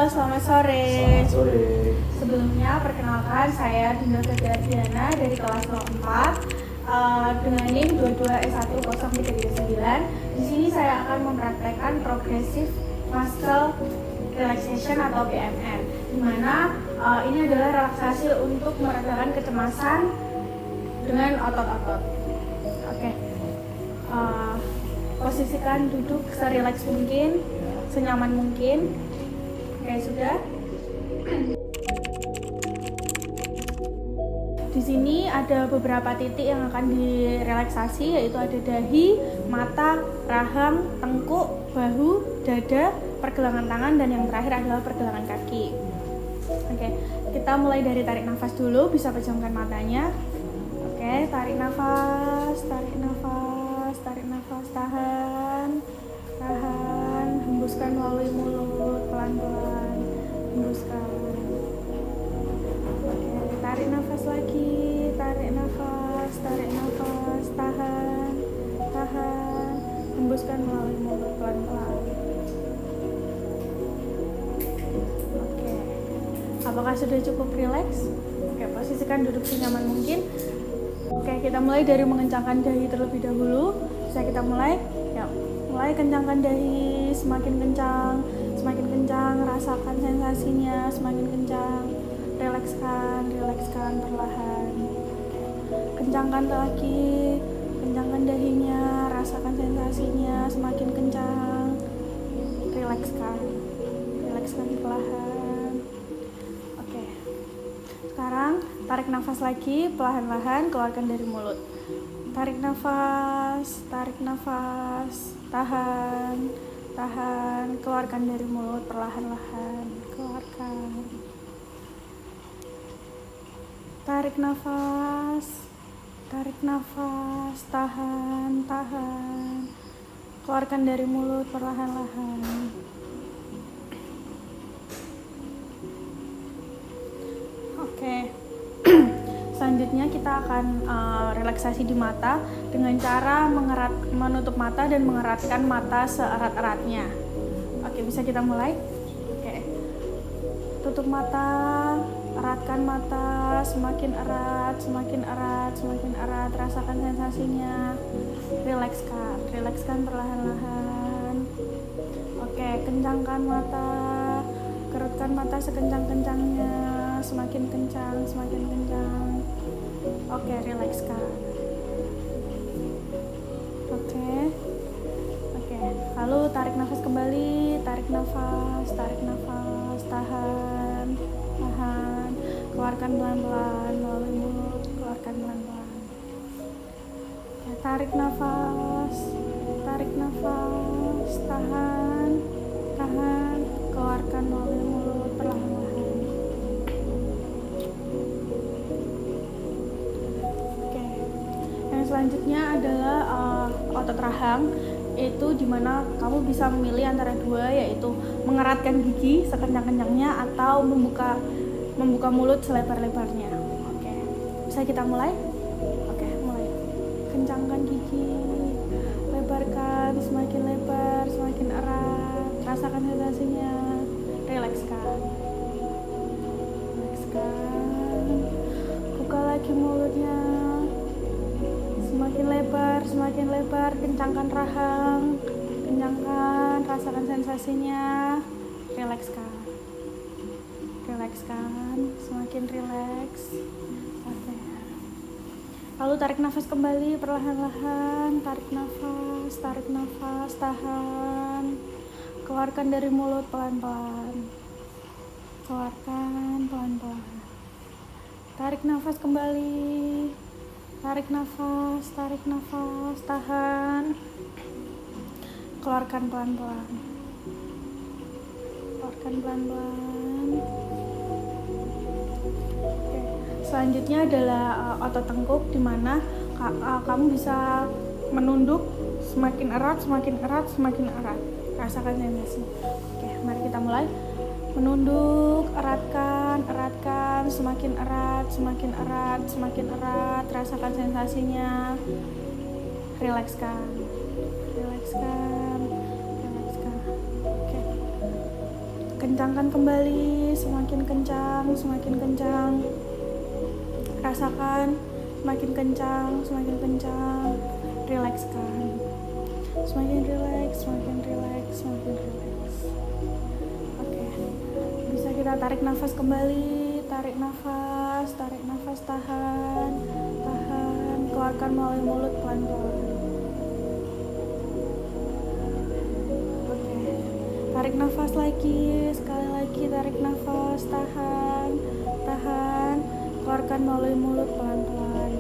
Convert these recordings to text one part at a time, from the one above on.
selamat sore. Selamat sore. Sebelumnya perkenalkan saya Dinda Febriana dari kelas 04 dengan NIM 22S10339. Di sini saya akan mempraktekkan progressive muscle relaxation atau PMR, di mana ini adalah relaksasi untuk meredakan kecemasan dengan otot-otot. Oke. Posisikan duduk serileks mungkin, senyaman mungkin. Oke, sudah. Di sini ada beberapa titik yang akan direlaksasi, yaitu ada dahi, mata, rahang, tengkuk, bahu, dada, pergelangan tangan, dan yang terakhir adalah pergelangan kaki. Oke, kita mulai dari tarik nafas dulu, bisa pejamkan matanya. Oke, tarik nafas, tahan, hembuskan melalui mulut, pelan-pelan, hembuskan. Oke, tarik nafas lagi, tarik nafas, tahan, hembuskan melalui mulut, pelan-pelan. Oke, apakah sudah cukup rileks? Oke, posisikan duduk senyaman mungkin. Oke, kita mulai dari mengencangkan dahi terlebih dahulu. Bisa kita mulai? Ya, mulai kencangkan dahi, semakin kencang, rasakan sensasinya, semakin kencang. Rilekskan perlahan. Kencangkan lagi, kencangkan dahinya, rasakan sensasinya, semakin kencang. Rilekskan perlahan. Oke. Sekarang tarik nafas lagi, perlahan-lahan keluarkan dari mulut. Tarik nafas, tahan, keluarkan dari mulut, perlahan-lahan, keluarkan. Tarik nafas, tahan, keluarkan dari mulut, perlahan-lahan. Oke. Selanjutnya kita akan relaksasi di mata dengan cara menutup mata dan mengeratkan mata seerat-eratnya. Oke, bisa kita mulai? Oke. Tutup mata, eratkan mata, semakin erat, rasakan sensasinya. Rilekskan perlahan-lahan. Oke, kencangkan mata, kerutkan mata sekencang-kencangnya, semakin kencang. Oke, rilekskan. Oke. Lalu tarik nafas kembali, tarik nafas, tahan, keluarkan pelan-pelan melalui mulut, keluarkan pelan-pelan. Oke, tarik nafas, tahan, keluarkan melalui mulut, perlahan-lahan. Selanjutnya adalah otot rahang, itu dimana kamu bisa memilih antara dua, yaitu mengeratkan gigi sekencang-kencangnya atau membuka mulut selebar-lebarnya. Oke, bisa kita mulai? Oke, mulai. Kencangkan gigi, lebarkan, semakin lebar, semakin erat, rasakan sensasinya, rilekskan. Buka lagi mulutnya, semakin lebar, kencangkan rahang, rasakan sensasinya, rilekskan, semakin rileks. Oke. Lalu tarik nafas kembali perlahan-lahan, tarik nafas, tahan, keluarkan dari mulut pelan-pelan, tarik nafas kembali. Tarik nafas, tahan, keluarkan pelan-pelan. Oke. Selanjutnya adalah otot tengkuk, di mana kamu bisa menunduk semakin erat. Rasakan sensasi. Oke, mari kita mulai. Menunduk, eratkan, semakin erat, rasakan sensasinya, rilekskan. Oke. kencangkan kembali, semakin kencang, rasakan, semakin kencang, rilekskan, semakin rileks. Oke, bisa kita tarik nafas kembali, tarik nafas, tahan, keluarkan melalui mulut pelan-pelan. Oke, tarik nafas lagi, sekali lagi tarik nafas, tahan, keluarkan melalui mulut pelan-pelan,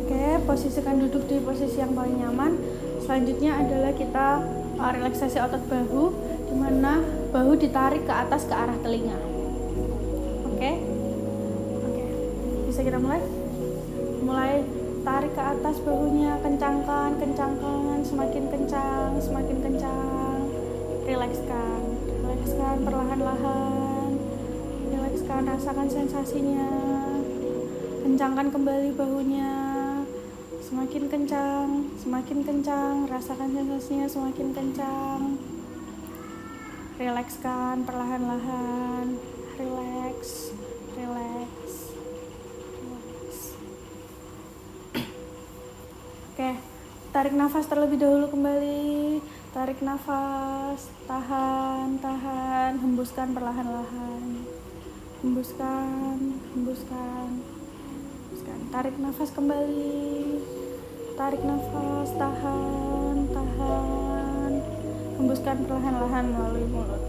Oke, posisikan duduk di posisi yang paling nyaman. Selanjutnya adalah kita relaksasi otot bahu, di mana bahu ditarik ke atas ke arah telinga. Oke, bisa kita mulai tarik ke atas bahunya, kencangkan, semakin kencang, rilekskan perlahan-lahan, rasakan sensasinya, kencangkan kembali bahunya, semakin kencang, rasakan sensasinya semakin kencang, rilekskan perlahan-lahan, rileks. Oke, tarik nafas terlebih dahulu kembali. Tarik nafas, tahan, hembuskan perlahan-lahan. Hembuskan. Tarik nafas kembali. Tarik nafas, tahan. Hembuskan perlahan-lahan melalui mulut.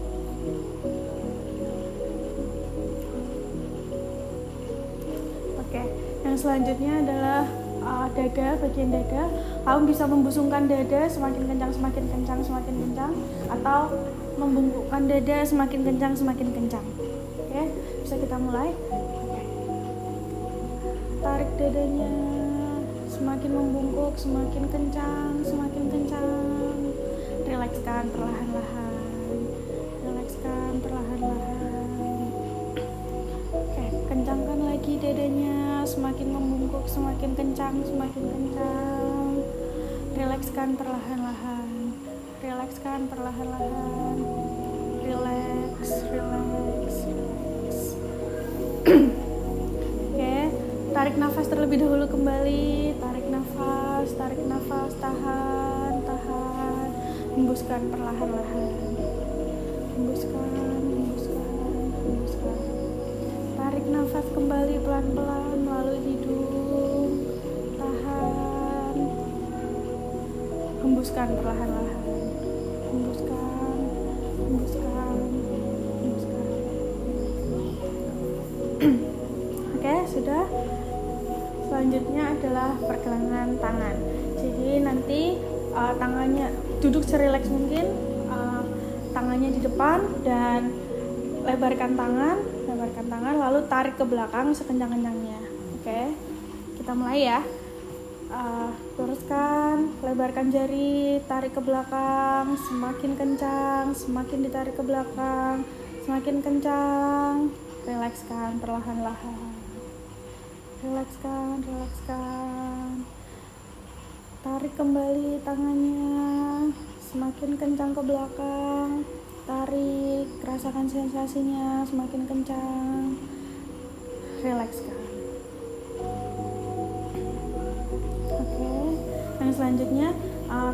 Oke, yang selanjutnya adalah dada, bagian dada. Kamu bisa membusungkan dada semakin kencang, atau membungkukkan dada semakin kencang. Oke, bisa kita mulai. Oke. Tarik dadanya, semakin membungkuk, semakin kencang. Rilekskan perlahan-lahan. Oke, kencangkan lagi dadanya, semakin membungkuk, semakin kencang. Rilekskan perlahan-lahan. Rileks. Oke, tarik nafas terlebih dahulu kembali. Tarik nafas, tahan. Hembuskan perlahan-lahan. Hembuskan. Tarik nafas kembali pelan-pelan melalui hidung. Tahan. Hembuskan perlahan-lahan. Hembuskan. Oke, sudah. Selanjutnya adalah pergelangan tangan. Jadi nanti tangannya duduk serileks mungkin, tangannya di depan dan lebarkan tangan, lalu tarik ke belakang sekencang-kencangnya. Oke, kita mulai ya. Luruskan, lebarkan jari, tarik ke belakang, semakin kencang, semakin ditarik ke belakang, semakin kencang. Rilekskan perlahan-lahan. Rilekskan. Tarik kembali tangannya, semakin kencang ke belakang. Tarik, rasakan sensasinya semakin kencang. Rilekskan. Oke, yang selanjutnya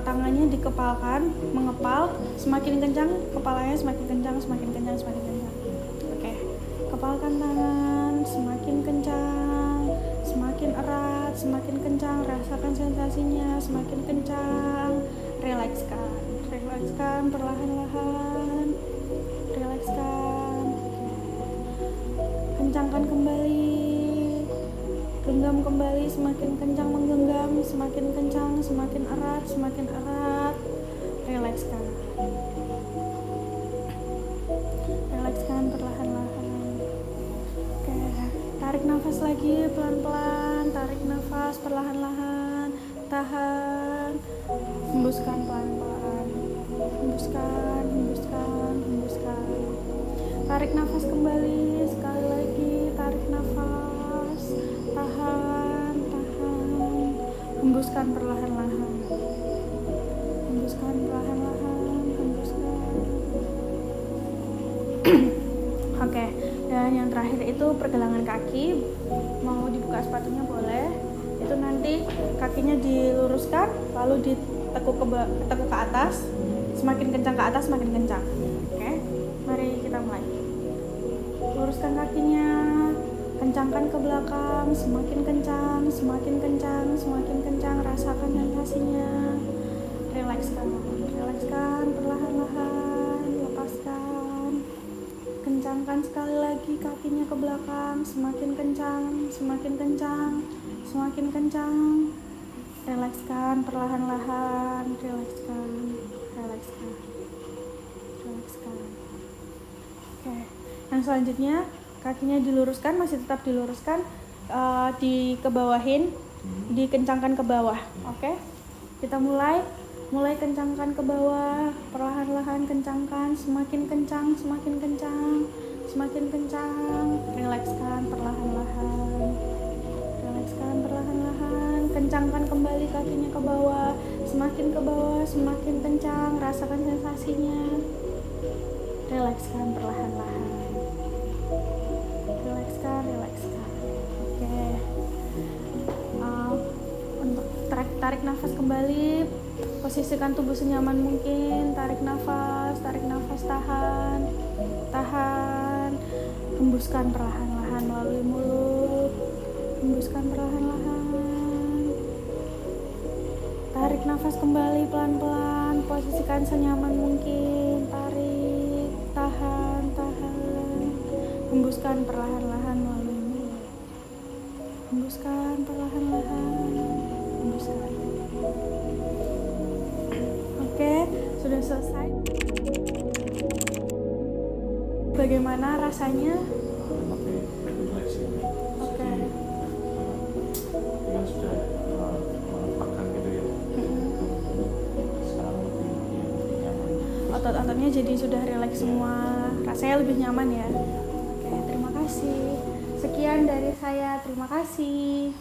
tangannya dikepalkan, mengepal, semakin kencang kepalanya, semakin kencang. Oke, kepalkan tangan, semakin kencang, semakin erat, semakin kencang, rasakan sensasinya semakin kencang. Rilekskan perlahan-lahan. Kencangkan kembali, genggam kembali, semakin kencang menggenggam, semakin kencang, semakin erat. Rilekskan perlahan-lahan. Oke, tarik nafas lagi pelan-pelan, tarik nafas perlahan-lahan, tahan, hembuskan pelan-pelan, hembuskan. Tarik nafas kembali, sekali lagi, tarik nafas, tahan, hembuskan perlahan-lahan. perlahan-lahan hembuskan. Oke, dan yang terakhir itu pergelangan kaki. Mau dibuka sepatunya boleh. Itu nanti kakinya diluruskan, lalu ditekuk tekuk ke atas. Semakin kencang ke atas, semakin kencang. Oke, mari kita mulai. Luruskan kakinya, kencangkan ke belakang, semakin kencang, semakin kencang, semakin kencang. Rasakan sensasinya. Rilekskan, perlahan-lahan, lepaskan. Kencangkan sekali lagi kakinya ke belakang, semakin kencang, semakin kencang, semakin kencang. Rilekskan perlahan-lahan, rilekskan. Oke, yang selanjutnya kakinya diluruskan, masih tetap diluruskan, dikebawahin, dikencangkan ke bawah. Oke, kita mulai kencangkan ke bawah, perlahan-lahan kencangkan, semakin kencang, semakin kencang, semakin kencang. Rilekskan perlahan-lahan, kencangkan kembali kakinya ke bawah, semakin ke bawah, semakin kencang. Rasakan sensasinya. Rilekskan perlahan-lahan, rilekskan. Oke, untuk tarik nafas kembali. Posisikan tubuh senyaman mungkin. Tarik nafas, tahan. Hembuskan perlahan-lahan melalui mulut. Hembuskan perlahan-lahan. Tarik nafas kembali pelan-pelan. Posisikan senyaman mungkin. Tarik, tahan. Hembuskan perlahan-lahan melalui mulut. Hembuskan perlahan-lahan. Hembuskan. Oke, sudah selesai. Bagaimana rasanya? Oke. Dengan sudah melupakan gitu ya. Sekarang lebih nyaman. Otot-ototnya jadi sudah rileks semua. Rasanya lebih nyaman ya. Oke, terima kasih. Sekian dari saya. Terima kasih.